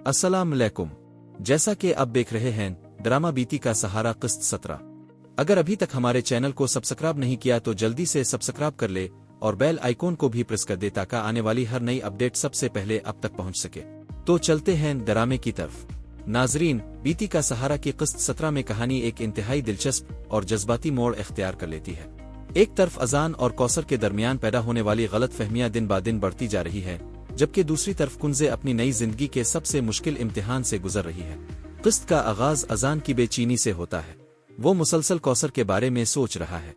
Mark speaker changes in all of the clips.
Speaker 1: अस्सलाम अलैकुम। जैसा कि आप देख रहे हैं ड्रामा बीती का सहारा किस्त 17। अगर अभी तक हमारे चैनल को सब्सक्राइब नहीं किया तो जल्दी से सब्सक्राइब कर ले और बेल आइकॉन को भी प्रेस कर दे ताकि आने वाली हर नई अपडेट सबसे पहले आप तक पहुंच सके। तो चलते हैं ड्रामे की तरफ। नाजरीन, बीती का सहारा की किस्त 17 में कहानी एक इंतहाई दिलचस्प और जज्बाती मोड़ इख्तियार कर लेती है। एक तरफ अजान और कौसर के दरमियान पैदा होने वाली गलत फहमियां दिन ब दिन बढ़ती जा रही है, जबकि दूसरी तरफ कुंजे अपनी नई जिंदगी के सबसे मुश्किल इम्तिहान से गुजर रही है। किस्त का आगाज अजान की बेचैनी से होता है। वो मुसलसल कौसर के बारे में सोच रहा है।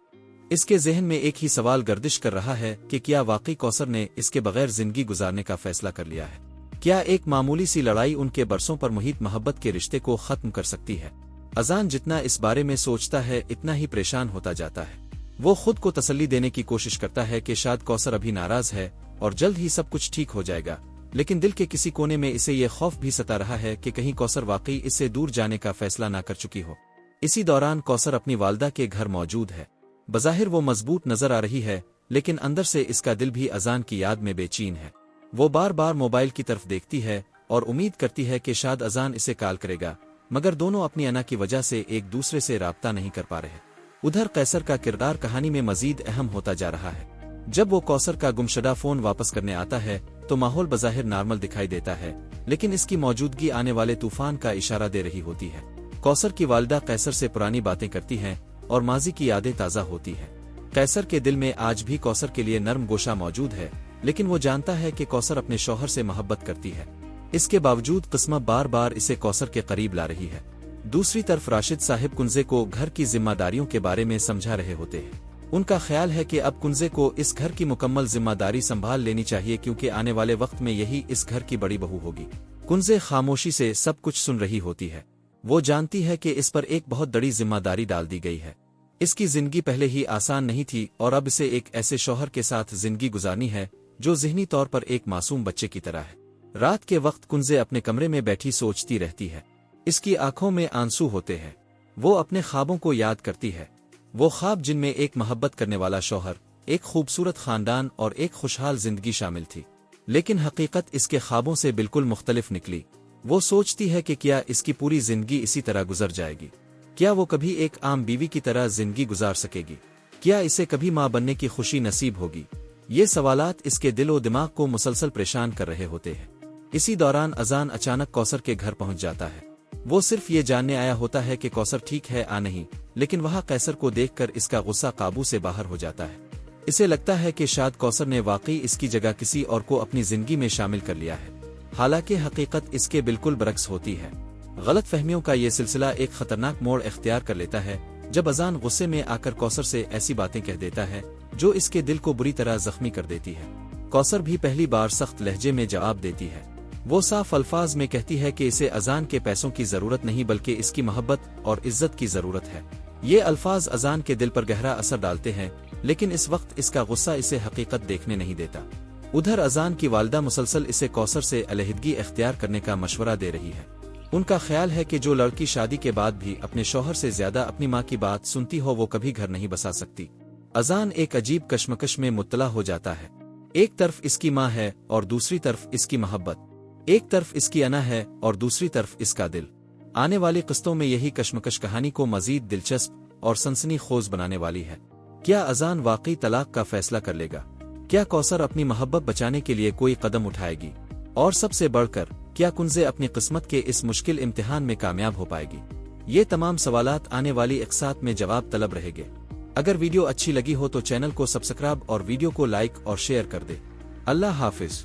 Speaker 1: इसके जहन में एक ही सवाल गर्दिश कर रहा है कि क्या वाकई कौसर ने इसके बगैर जिंदगी गुजारने का फैसला कर लिया है? क्या एक मामूली सी लड़ाई उनके बरसों पर मुहित मोहब्बत के रिश्ते को खत्म कर सकती है? अजान जितना इस बारे में सोचता है इतना ही परेशान होता जाता है। वो खुद को तसल्ली देने की कोशिश करता है कि शायद कौसर अभी नाराज है और जल्द ही सब कुछ ठीक हो जाएगा, लेकिन दिल के किसी कोने में इसे ये खौफ भी सता रहा है कि कहीं कौसर वाकई इससे दूर जाने का फैसला ना कर चुकी हो। इसी दौरान कौसर अपनी वालदा के घर मौजूद है। बज़ाहिर वो मजबूत नजर आ रही है, लेकिन अंदर से इसका दिल भी अजान की याद में बेचैन है। वो बार बार मोबाइल की तरफ देखती है और उम्मीद करती है कि शायद अजान इसे कॉल करेगा, मगर दोनों अपनी अना की वजह से एक दूसरे से राब्ता नहीं कर पा रहे। उधर कैसर का किरदार कहानी में मजीद अहम होता जा रहा है। जब वो कौसर का गुमशुदा फोन वापस करने आता है तो माहौल बज़ाहिर नॉर्मल दिखाई देता है, लेकिन इसकी मौजूदगी आने वाले तूफान का इशारा दे रही होती है। कौसर की वालिदा कैसर से पुरानी बातें करती हैं और माजी की यादें ताज़ा होती हैं। कैसर के दिल में आज भी कौसर के लिए नर्म गोशा मौजूद है, लेकिन वो जानता है कि कौसर अपने शौहर से मोहब्बत करती है। इसके बावजूद किस्मत बार बार इसे कौसर के करीब ला रही है। दूसरी तरफ राशिद साहिब कुंजे को घर की जिम्मेदारियों के बारे में समझा रहे होते हैं। उनका ख्याल है कि अब कुंजे को इस घर की मुकम्मल जिम्मेदारी संभाल लेनी चाहिए, क्योंकि आने वाले वक्त में यही इस घर की बड़ी बहू होगी। कुंजे खामोशी से सब कुछ सुन रही होती है। वो जानती है कि इस पर एक बहुत बड़ी जिम्मेदारी डाल दी गई है। इसकी जिंदगी पहले ही आसान नहीं थी और अब इसे एक ऐसे शौहर के साथ जिंदगी गुजारनी है जो ज़हनी तौर पर एक मासूम बच्चे की तरह है। रात के वक्त कुंजे अपने कमरे में बैठी सोचती रहती है। इसकी आंखों में आंसू होते हैं। वो अपने ख्वाबों को याद करती है, वो ख्वाब जिनमें एक मोहब्बत करने वाला शौहर, एक खूबसूरत खानदान और एक खुशहाल जिंदगी शामिल थी। लेकिन हकीकत इसके ख्वाबों से बिल्कुल मुख्तलिफ निकली। वो सोचती है कि क्या इसकी पूरी जिंदगी इसी तरह गुजर जाएगी? क्या वो कभी एक आम बीवी की तरह जिंदगी गुजार सकेगी? क्या इसे कभी माँ बनने की खुशी नसीब होगी? ये सवालात इसके दिल और दिमाग को मुसलसल परेशान कर रहे होते हैं। इसी दौरान अजान अचानक कौसर के घर पहुंच जाता है। वो सिर्फ ये जानने आया होता है कि कौसर ठीक है या नहीं, लेकिन वहां कैसर को देखकर इसका गुस्सा काबू से बाहर हो जाता है। इसे लगता है कि शायद कौसर ने वाकई इसकी जगह किसी और को अपनी जिंदगी में शामिल कर लिया है। हालांकि हकीकत इसके बिल्कुल बरक्स होती है। गलत फहमियों का ये सिलसिला एक खतरनाक मोड़ इख्तियार कर लेता है जब अजान गुस्से में आकर कौसर से ऐसी बातें कह देता है जो इसके दिल को बुरी तरह जख्मी कर देती है। कौसर भी पहली बार सख्त लहजे में जवाब देती है। वो साफ अल्फाज में कहती है कि इसे अजान के पैसों की जरूरत नहीं बल्कि इसकी मोहब्बत और इज्जत की जरूरत है। ये अल्फाज अजान के दिल पर गहरा असर डालते हैं, लेकिन इस वक्त इसका गुस्सा इसे हकीकत देखने नहीं देता। उधर अजान की वालिदा मुसलसल इसे कौसर से अलहदगी इख्तियार करने का मशवरा दे रही है। उनका ख्याल है कि जो लड़की शादी के बाद भी अपने शौहर से ज्यादा अपनी माँ की बात सुनती हो वो कभी घर नहीं बसा सकती। अजान एक अजीब कश्मकश में मुब्तला हो जाता है। एक तरफ इसकी माँ है और दूसरी तरफ इसकी मोहब्बत। एक तरफ इसकी अना है और दूसरी तरफ इसका दिल। आने वाली किस्तों में यही कश्मकश कहानी को मजीद दिलचस्प और सनसनीखेज बनाने वाली है। क्या अजान वाकई तलाक का फैसला कर लेगा? क्या कौसर अपनी मोहब्बत बचाने के लिए कोई कदम उठाएगी? और सबसे बढ़कर क्या कुंजे अपनी किस्मत के इस मुश्किल इम्तिहान में कामयाब हो पाएगी? ये तमाम सवालात आने वाली इक़्सात में जवाब तलब रहेंगे। अगर वीडियो अच्छी लगी हो तो चैनल को सब्सक्राइब और वीडियो को लाइक और शेयर कर दे। अल्लाह हाफिज।